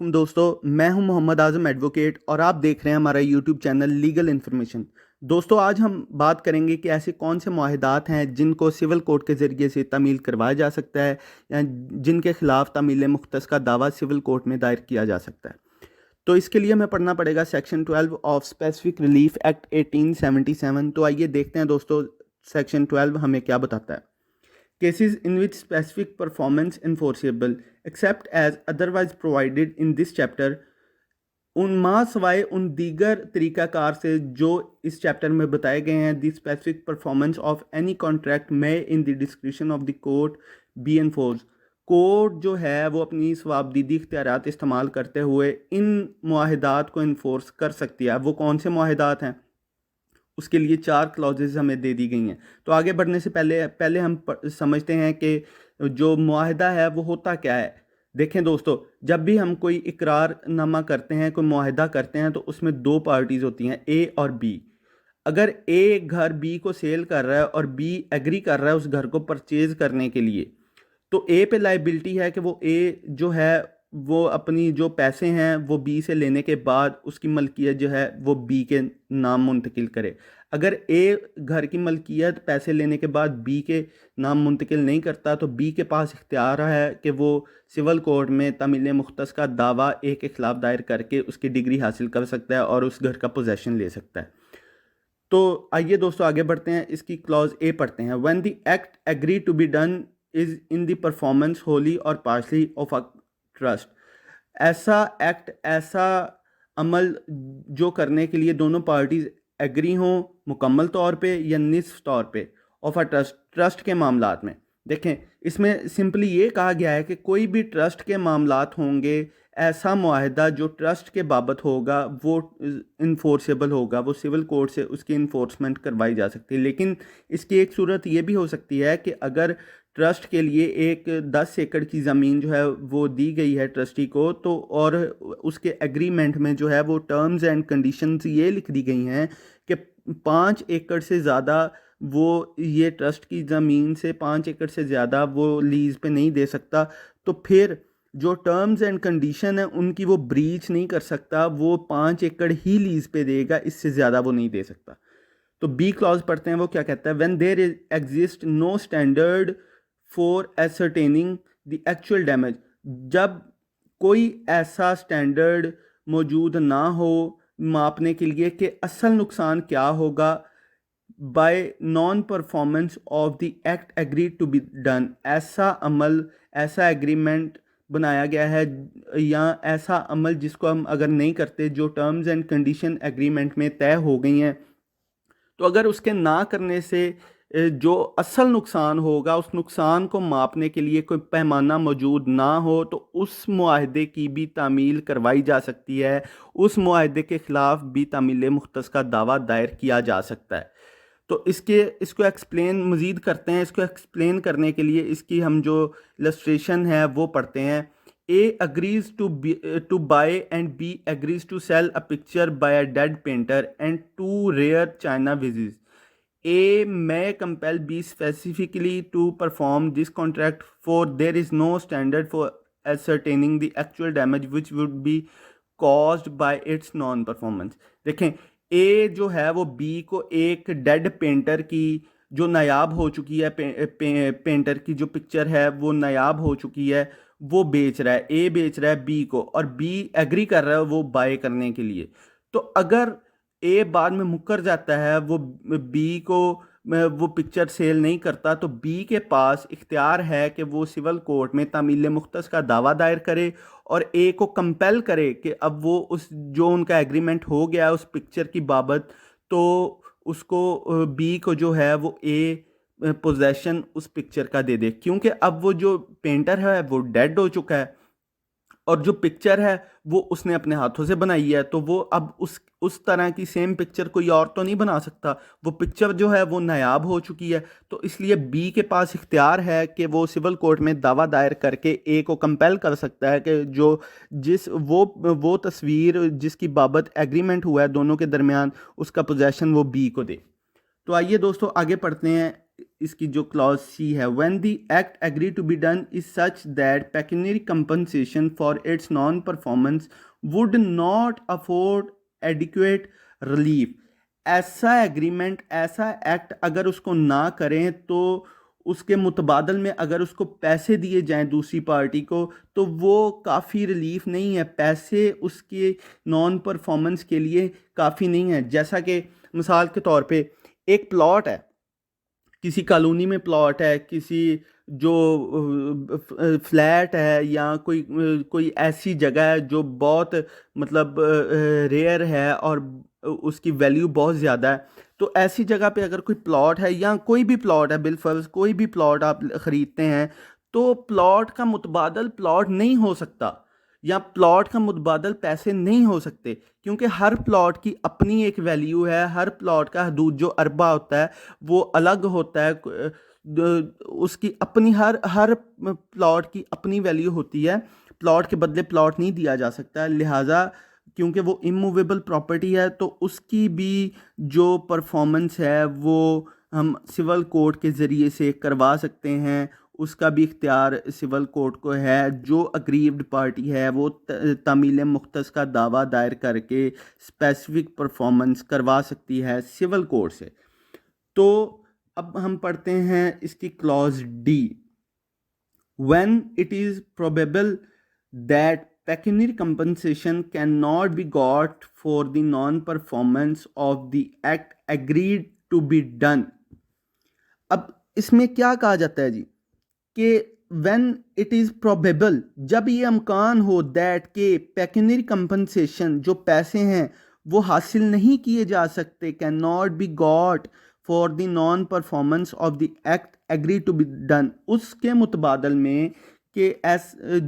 वालेकुम दोस्तों, मैं हूं मोहम्मद आज़म एडवोकेट और आप देख रहे हैं हमारा यूट्यूब चैनल लीगल इन्फॉर्मेशन। दोस्तों, आज हम बात करेंगे कि ऐसे कौन से मुआहदात हैं जिनको सिविल कोर्ट के ज़रिए से तामील करवाया जा सकता है या जिनके खिलाफ तामील मुख्तस का दावा सिविल कोर्ट में दायर किया जा सकता है। तो इसके लिए हमें पढ़ना पड़ेगा section 12 of specific relief act 1877। तो आइए देखते हैं दोस्तों, सेक्शन 12 हमें क्या बताता है। Cases in which specific performance enforceable except as otherwise provided in this chapter उन माँ सवाए उन दीगर तरीक़ाकार से जो इस चैप्टर में बताए गए हैं, the specific performance of any contract में in the description of the court be enforce. Court जो है वो अपनी सवाबदीदी इख्तियारात इस्तेमाल करते हुए इन मुआहदात को इन्फोर्स कर सकती है। वो कौन से मुआहदात हैं, उसके लिए 4 क्लॉजेज हमें दे दी गई हैं। तो आगे बढ़ने से पहले हम समझते हैं कि जो मुआहदा है वो होता क्या है। देखें दोस्तों, जब भी हम कोई इकरारनामा करते हैं, कोई मुआहदा करते हैं, तो उसमें 2 पार्टीज़ होती हैं, ए और बी। अगर ए घर बी को सेल कर रहा है और बी एग्री कर रहा है उस घर को परचेज़ करने के लिए, तो ए पे लाइबिलिटी है कि वो ए जो है वो अपनी जो पैसे हैं वो बी से लेने के बाद उसकी मलकियत जो है वो बी के नाम मुंतकिल करे। अगर ए घर की मलकियत पैसे लेने के बाद बी के नाम मुंतकिल नहीं करता, तो बी के पास इख्तियार है कि वो सिविल कोर्ट में तामील मुख्तस का दावा ए के ख़िलाफ़ दायर करके उसकी डिग्री हासिल कर सकता है और उस घर का पोजेसन ले सकता है। तो आइए दोस्तों आगे बढ़ते हैं, इसकी क्लॉज ए पढ़ते हैं। When the act agree to be done is in the performance wholly और पार्शली ऑफ अ ट्रस्ट। ऐसा एक्ट, ऐसा अमल जो करने के लिए दोनों पार्टीज़ एग्री हों मुकम्मल तौर पे या निस्फ तौर पे ऑफ अ ट्रस्ट के मामलात में। देखें, इसमें सिंपली ये कहा गया है कि कोई भी ट्रस्ट के मामलात होंगे, ऐसा मुआहदा जो ट्रस्ट के बाबत होगा वो इन्फोर्सेबल होगा, वो सिविल कोर्ट से उसकी इन्फोर्समेंट करवाई जा सकती है। लेकिन इसकी एक सूरत ये भी हो सकती है कि अगर ट्रस्ट के लिए एक 10 एकड़ की ज़मीन जो है वो दी गई है ट्रस्टी को, तो और उसके एग्रीमेंट में जो है वो टर्म्स एंड कंडीशंस ये लिख दी गई हैं कि 5 एकड़ से ज़्यादा वो ये ट्रस्ट की ज़मीन से 5 एकड़ से ज़्यादा वो लीज़ पे नहीं दे सकता। तो फिर जो टर्म्स एंड कंडीशन है उनकी वो ब्रीच नहीं कर सकता, वो 5 एकड़ ही लीज़ पे देगा, इससे ज़्यादा वो नहीं दे सकता। तो बी क्लॉज पढ़ते हैं, वो क्या कहता है। When there exist no standard for ascertaining the actual damage. जब कोई ऐसा स्टैंडर्ड मौजूद ना हो मापने के लिए कि असल नुकसान क्या होगा, by non performance of the act agreed to be done. ऐसा अमल, ऐसा एग्रीमेंट बनाया गया है या ऐसा अमल जिसको हम अगर नहीं करते, जो टर्म्स एंड कंडीशन एग्रीमेंट में तय हो गई हैं, तो अगर उसके ना करने से जो असल नुकसान होगा, उस नुकसान को मापने के लिए कोई पैमाना मौजूद ना हो, तो उस मुआहदे की भी तामील करवाई जा सकती है, उस मुआहदे के ख़िलाफ़ भी तामील मुख्तस का दावा दायर किया जा सकता है। तो इसको एक्सप्लेन मज़ीद करते हैं। इसको एक्सप्लेन करने के लिए इसकी हम जो इलस्ट्रेशन है वो पढ़ते हैं। A agrees to buy and B agrees to sell a picture by a dead painter and 2 rare china vases. A may compel B specifically to perform this contract, for there is no standard for ascertaining the actual damage which would be caused by its non-performance. देखें, A जो है वो B को एक dead painter की जो नायाब हो चुकी है, पेंटर की जो पिक्चर है वो नायाब हो चुकी है, वो बेच रहा है। ए बेच रहा है बी को और बी एग्री कर रहा है वो बाय करने के लिए। तो अगर ए बाद में मुकर जाता है, वो बी को वो पिक्चर सेल नहीं करता, तो बी के पास इख्तियार है कि वो सिविल कोर्ट में तामील मुख्तस का दावा दायर करे और ए को कंपेल करे कि अब वो उस जो उनका एग्रीमेंट हो गया उस पिक्चर की बाबत, तो उसको बी को जो है वो ए पोजेशन उस पिक्चर का दे दे, क्योंकि अब वो जो पेंटर है वो डेड हो चुका है और जो पिक्चर है वो उसने अपने हाथों से बनाई है, तो वो अब उस तरह की सेम पिक्चर कोई और तो नहीं बना सकता। वो पिक्चर जो है वो नायाब हो चुकी है, तो इसलिए बी के पास इख्तियार है कि वो सिविल कोर्ट में दावा दायर करके ए को कंपेल कर सकता है कि वो तस्वीर जिसकी बाबत एग्रीमेंट हुआ है दोनों के दरमियान, उसका पोजेसन वो बी को दे। तो आइए दोस्तों आगे पढ़ते हैं। इसकी जो क्लॉज सी है, when the act agree to be done is such that pecuniary compensation for its non performance would not afford adequate relief. ऐसा एग्रीमेंट, ऐसा एक्ट अगर उसको ना करें तो उसके मुतबादल में अगर उसको पैसे दिए जाएं दूसरी पार्टी को, तो वो काफ़ी रिलीफ नहीं है, पैसे उसके नॉन परफॉर्मेंस के लिए काफ़ी नहीं है। जैसा कि मिसाल के तौर पे एक प्लॉट है, किसी कॉलोनी में प्लॉट है, किसी जो फ्लैट है, या कोई ऐसी जगह है जो बहुत मतलब रेयर है और उसकी वैल्यू बहुत ज़्यादा है, तो ऐसी जगह पे अगर कोई प्लॉट है या कोई भी प्लॉट है, बिलफर्ज कोई भी प्लॉट आप ख़रीदते हैं, तो प्लॉट का मुतबादल प्लॉट नहीं हो सकता, या प्लॉट का मुतबादल पैसे नहीं हो सकते, क्योंकि हर प्लॉट की अपनी एक वैल्यू है। हर प्लॉट का हदूद जो अरबा होता है वो अलग होता है, उसकी अपनी हर हर प्लॉट की अपनी वैल्यू होती है। प्लॉट के बदले प्लॉट नहीं दिया जा सकता, लिहाजा क्योंकि वो इमूवेबल प्रॉपर्टी है तो उसकी भी जो परफॉर्मेंस है वो हम सिविल कोर्ट के ज़रिए से करवा सकते हैं। उसका भी इख्तियार सिविल कोर्ट को है। जो अग्रीव्ड पार्टी है वो तामील मुख्तस का दावा दायर करके स्पेसिफिक परफॉर्मेंस करवा सकती है सिविल कोर्ट से। तो अब हम पढ़ते हैं इसकी clause D. When it is probable that pecuniary compensation cannot be got for the non-performance of the act agreed to be done। अब इसमें क्या कहा जाता है जी कि when it is probable, जब ये अमकान हो that के pecuniary compensation जो पैसे हैं वो हासिल नहीं किए जा सकते, cannot be got for the non performance of the act agree to be done, उसके मुतबादल में कि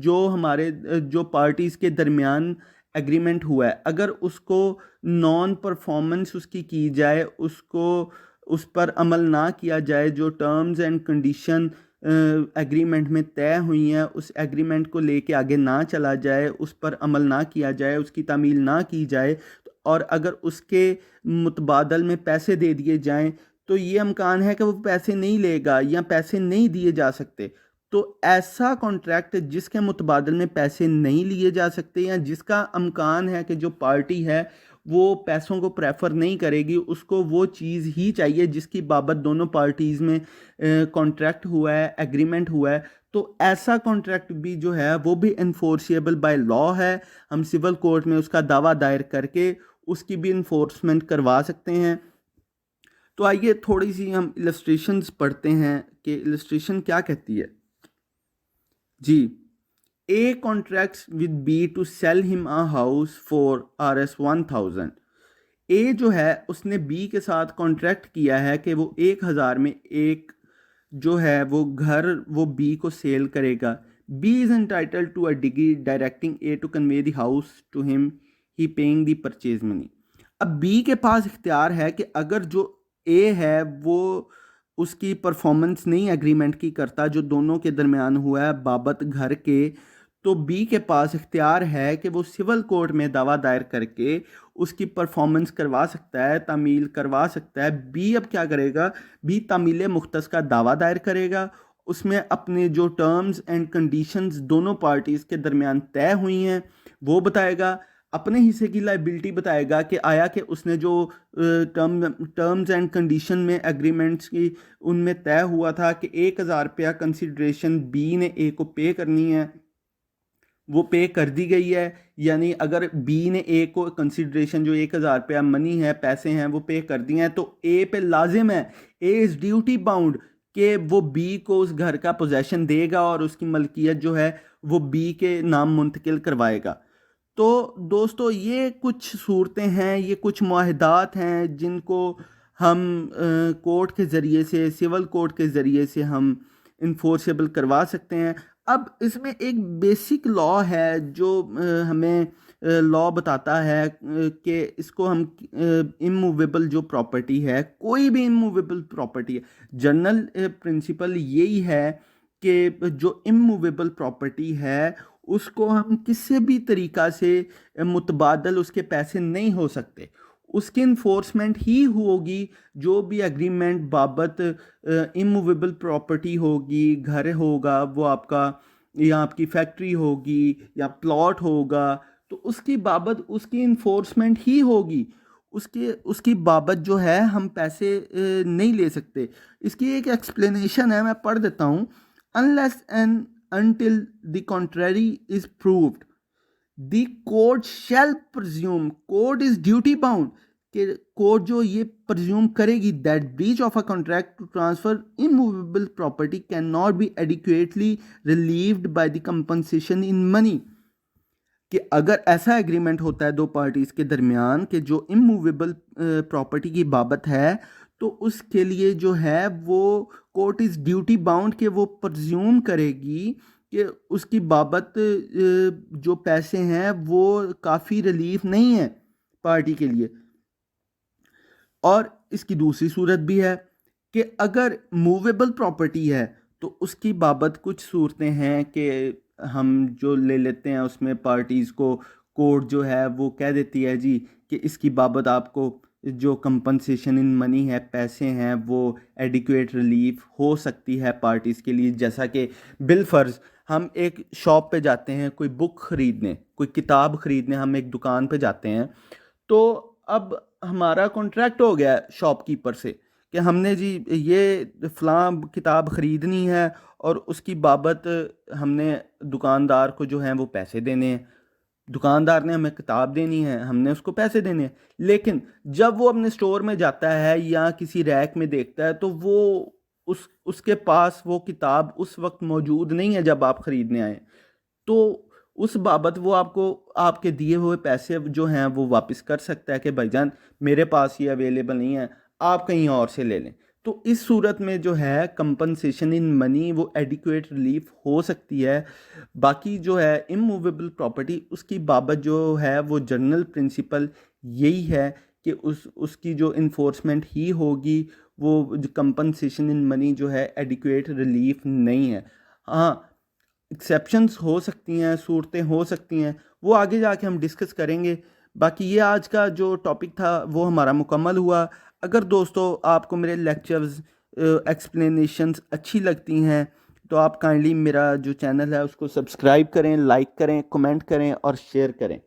जो हमारे जो पार्टीज़ के दरमियान एग्रीमेंट हुआ है, अगर उसको नॉन परफॉर्मेंस उसकी की जाए, उसको उस पर अमल ना किया जाए, जो टर्म्स एंड कंडीशन एग्रीमेंट में तय हुई हैं उस एग्रीमेंट को लेके आगे ना चला जाए, उस पर अमल ना किया जाए, उसकी तामील ना की जाए, और अगर उसके मुतबादल में पैसे दे दिए जाएं, तो ये अमकान है कि वो पैसे नहीं लेगा या पैसे नहीं दिए जा सकते। तो ऐसा कॉन्ट्रैक्ट जिसके मुतबादल में पैसे नहीं लिए जा सकते, या जिसका अमकान है कि जो पार्टी है वो पैसों को प्रेफर नहीं करेगी, उसको वो चीज़ ही चाहिए जिसकी बाबत दोनों पार्टीज़ में कॉन्ट्रैक्ट हुआ है, एग्रीमेंट हुआ है, तो ऐसा कॉन्ट्रैक्ट भी जो है वो भी इन्फोर्सिएबल बाय लॉ है। हम सिविल कोर्ट में उसका दावा दायर करके उसकी भी इन्फोर्समेंट करवा सकते हैं। तो आइए थोड़ी सी हम इलस्ट्रेशंस पढ़ते हैं कि इलस्ट्रेशन क्या कहती है जी। A contracts with B to sell him a house for Rs 1000। A जो है उसने बी के साथ कॉन्ट्रैक्ट किया है कि वो 1000 में एक जो है वो घर वो बी को सेल करेगा। B is entitled to a decree directing A to convey the house to him, he paying the purchase money. अब बी के पास इख्तियार है कि अगर जो ए है वो उसकी परफॉर्मेंस नहीं एग्रीमेंट की करता जो दोनों के दरमियान हुआ है बाबत घर के, तो बी के पास इख्तियार है कि वो सिविल कोर्ट में दावा दायर करके उसकी परफॉर्मेंस करवा सकता है, तामील करवा सकता है। बी अब क्या करेगा, बी तामील मुख्तस का दावा दायर करेगा, उसमें अपने जो टर्म्स एंड कंडीशंस दोनों पार्टीज़ के दरमियान तय हुई हैं वो बताएगा, अपने हिस्से की लाइबिलिटी बताएगा कि आया कि उसने जो टर्म्स एंड कंडीशन में एग्रीमेंट्स की उनमें तय हुआ था कि 1000 रुपया कंसिड्रेशन बी ने ए को पे करनी है, वो पे कर दी गई है। यानी अगर बी ने ए को कंसिड्रेशन जो 1000 रुपया मनी है, पैसे हैं, वो पे कर दिए हैं, तो ए पे लाजिम है, ए इज़ ड्यूटी बाउंड कि वो बी को उस घर का पोजेशन देगा और उसकी मलकियत जो है वो बी के नाम मुंतकिल करवाएगा। तो दोस्तों ये कुछ सूरतें हैं, ये कुछ मुआहदात हैं जिनको हम कोर्ट के ज़रिए से, सिविल कोर्ट के ज़रिए से हम इन्फोर्सेबल करवा सकते हैं। अब इसमें एक बेसिक लॉ है जो हमें लॉ बताता है कि इसको हम इमूवेबल जो प्रॉपर्टी है, कोई भी इमूवेबल प्रॉपर्टी है, जनरल प्रिंसिपल यही है कि जो इमूवेबल प्रॉपर्टी है उसको हम किसी भी तरीक़ा से मुतबादल उसके पैसे नहीं हो सकते, उसकी इन्फोर्समेंट ही होगी। जो भी एग्रीमेंट बाबत इमूवेबल प्रॉपर्टी होगी, घर होगा वो आपका, या आपकी फैक्ट्री होगी, या प्लॉट होगा, तो उसकी बाबत उसकी इन्फोर्समेंट ही होगी। उसके उसकी बाबत जो है हम पैसे नहीं ले सकते। इसकी एक एक्सप्लेनेशन है, मैं पढ़ देता हूँ। Unless and until the contrary is proved, the court shall presume, court is duty bound, कि कोर्ट जो ये प्रज्यूम करेगी that breach of a contract to transfer immovable property can not be adequately relieved by the compensation in money. कि अगर ऐसा agreement होता है दो पार्टीज के दरमियान कि जो इमूवेबल प्रॉपर्टी की बाबत है, तो उसके लिए जो है वो कोर्ट इज़ ड्यूटी बाउंड कि वो प्रज्यूम करेगी कि उसकी बाबत जो पैसे हैं वो काफ़ी रिलीफ नहीं है पार्टी के लिए। और इसकी दूसरी सूरत भी है कि अगर मूवेबल प्रॉपर्टी है तो उसकी बाबत कुछ सूरतें हैं कि हम जो ले लेते हैं उसमें पार्टीज़ को कोर्ट जो है वो कह देती है जी कि इसकी बाबत आपको जो कंपनसेशन इन मनी है, पैसे हैं, वो एडिक्वेट रिलीफ हो सकती है पार्टीज़ के लिए। जैसा कि बिल फ़र्ज़ हम एक शॉप पे जाते हैं कोई बुक ख़रीदने, कोई किताब ख़रीदने, हम एक दुकान पे जाते हैं, तो अब हमारा कॉन्ट्रैक्ट हो गया शॉपकीपर से कि हमने जी ये फ़लाँ किताब ख़रीदनी है और उसकी बाबत हमने दुकानदार को जो है वो पैसे देने हैं। दुकानदार ने हमें किताब देनी है, हमने उसको पैसे देने हैं। लेकिन जब वो अपने स्टोर में जाता है या किसी रैक में देखता है तो वो उसके पास वो किताब उस वक्त मौजूद नहीं है जब आप ख़रीदने आए। तो उस बाबत वो आपको आपके दिए हुए पैसे जो हैं वो वापस कर सकता है कि भाईजान मेरे पास ये अवेलेबल नहीं है, आप कहीं और से ले लें। तो इस सूरत में जो है कंपनसेशन इन मनी वो एडिक्वेट रिलीफ हो सकती है। बाकी जो है इमूवेबल प्रॉपर्टी उसकी बाबत जो है वो जनरल प्रिंसिपल यही है कि उसकी जो इन्फोर्समेंट ही होगी, वो कंपनसेशन इन मनी जो है एडिक्वेट रिलीफ नहीं है। हाँ, एक्सेप्शंस हो सकती हैं, सूरतें हो सकती हैं, वो आगे जाके हम डिस्कस करेंगे। बाकी ये आज का जो टॉपिक था वो हमारा मुकम्मल हुआ। अगर दोस्तों आपको मेरे लेक्चर्स एक्सप्लेनेशंस अच्छी लगती हैं तो आप काइंडली मेरा जो चैनल है उसको सब्सक्राइब करें, लाइक करें, कमेंट करें और शेयर करें।